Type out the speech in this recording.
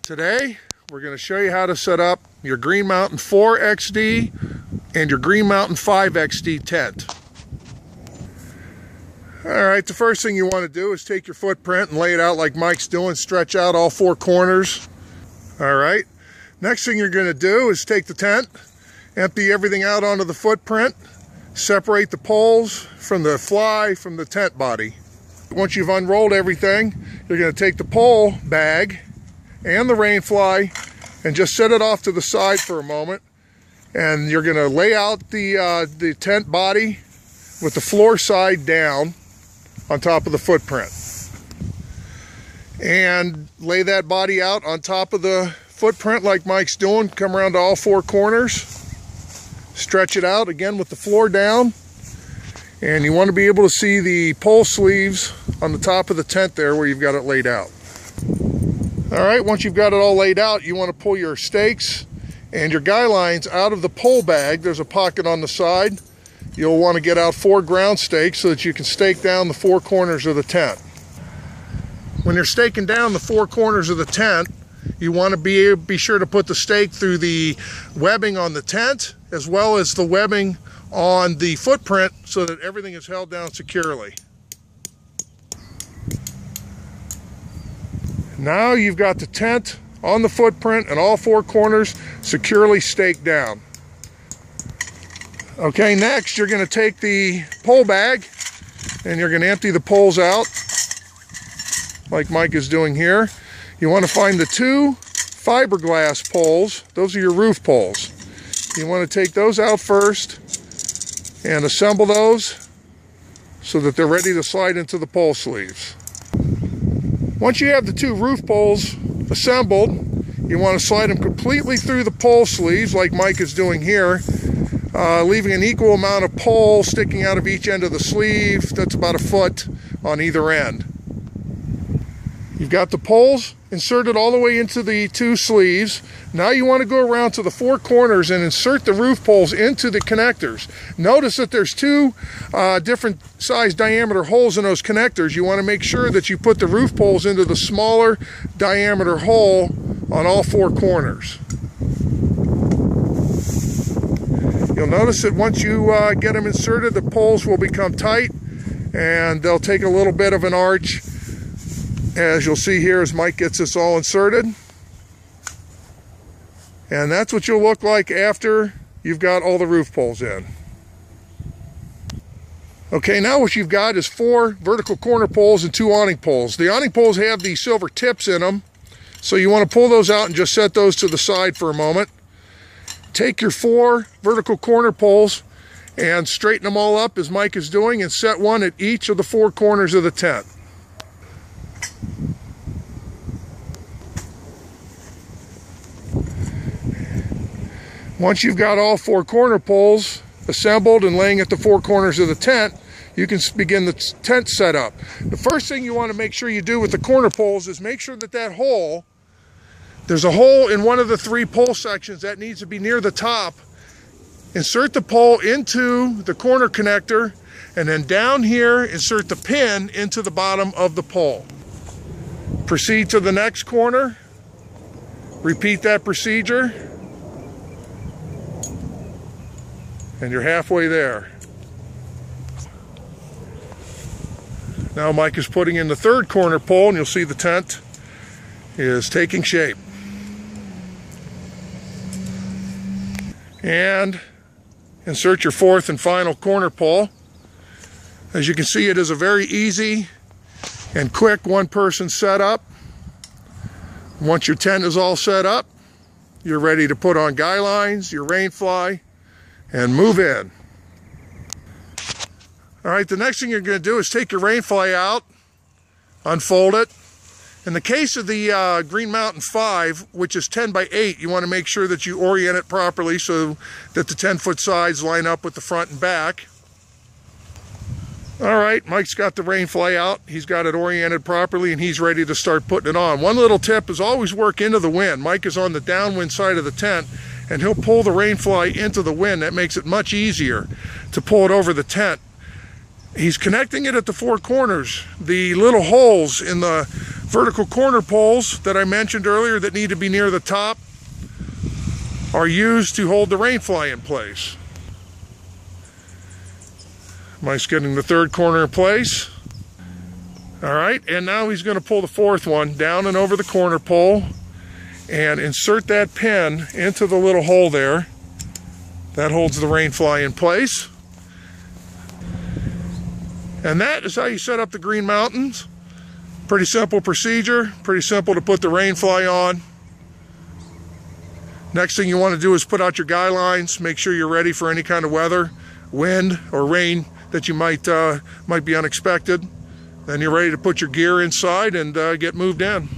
Today, we're going to show you how to set up your Green Mountain 4XD and your Green Mountain 5XD tent. Alright, the first thing you want to do is take your footprint and lay it out like Mike's doing, stretch out all four corners. Alright, next thing you're going to do is take the tent, empty everything out onto the footprint, separate the poles from the fly from the tent body. Once you've unrolled everything, you're going to take the pole bag and the rain fly and just set it off to the side for a moment, and you're going to lay out the tent body with the floor side down on top of the footprint, and lay that body out on top of the footprint like Mike's doing. Come around to all four corners, stretch it out again with the floor down, and you want to be able to see the pole sleeves on the top of the tent there where you've got it laid out. Alright, once you've got it all laid out, you want to pull your stakes and your guy lines out of the pole bag. There's a pocket on the side. You'll want to get out 4 ground stakes so that you can stake down the 4 corners of the tent. When you're staking down the 4 corners of the tent, you want to be sure to put the stake through the webbing on the tent as well as the webbing on the footprint so that everything is held down securely. Now you've got the tent on the footprint and all 4 corners securely staked down. Okay, next you're going to take the pole bag and you're going to empty the poles out like Mike is doing here. You want to find the 2 fiberglass poles. Those are your roof poles. You want to take those out first and assemble those so that they're ready to slide into the pole sleeves. Once you have the 2 roof poles assembled, you want to slide them completely through the pole sleeves like Mike is doing here, leaving an equal amount of pole sticking out of each end of the sleeve. That's about a foot on either end. You've got the poles inserted all the way into the 2 sleeves. Now you want to go around to the 4 corners and insert the roof poles into the connectors. Notice that there's 2 different size diameter holes in those connectors. You want to make sure that you put the roof poles into the smaller diameter hole on all 4 corners. You'll notice that once you get them inserted, the poles will become tight and they'll take a little bit of an arch, as you'll see here as Mike gets this all inserted. And that's what you'll look like after you've got all the roof poles in. Okay, now what you've got is 4 vertical corner poles and 2 awning poles. The awning poles have the silver tips in them, so you want to pull those out and just set those to the side for a moment. Take your 4 vertical corner poles and straighten them all up as Mike is doing, and set one at each of the 4 corners of the tent. Once you've got all 4 corner poles assembled and laying at the 4 corners of the tent, you can begin the tent setup. The first thing you want to make sure you do with the corner poles is make sure that there's a hole in one of the 3 pole sections that needs to be near the top. Insert the pole into the corner connector, and then down here insert the pin into the bottom of the pole. Proceed to the next corner. Repeat that procedure. And you're halfway there. Now Mike is putting in the 3rd corner pole, and you'll see the tent is taking shape. And insert your 4th and final corner pole. As you can see, it is a very easy and quick 1-person setup. Once your tent is all set up, you're ready to put on guy lines, your rain fly, and move in. Alright, the next thing you're going to do is take your rain fly out, unfold it. In the case of the Green Mountain 5, which is 10 by 8, you want to make sure that you orient it properly so that the 10-foot sides line up with the front and back. Alright, Mike's got the rain fly out. He's got it oriented properly and he's ready to start putting it on. One little tip is always work into the wind. Mike is on the downwind side of the tent, and he'll pull the rain fly into the wind. That makes it much easier to pull it over the tent. He's connecting it at the 4 corners. The little holes in the Vertical corner poles that I mentioned earlier that need to be near the top are used to hold the rain fly in place. Mike's getting the third corner in place. All right, and now he's going to pull the fourth one down and over the corner pole and insert that pin into the little hole there. That holds the rain fly in place. And that is how you set up the green mountains. Pretty simple procedure, pretty simple to put the rain fly on. Next thing you want to do is put out your guy lines, make sure you're ready for any kind of weather, wind or rain that you might be unexpected. Then you're ready to put your gear inside and get moved in.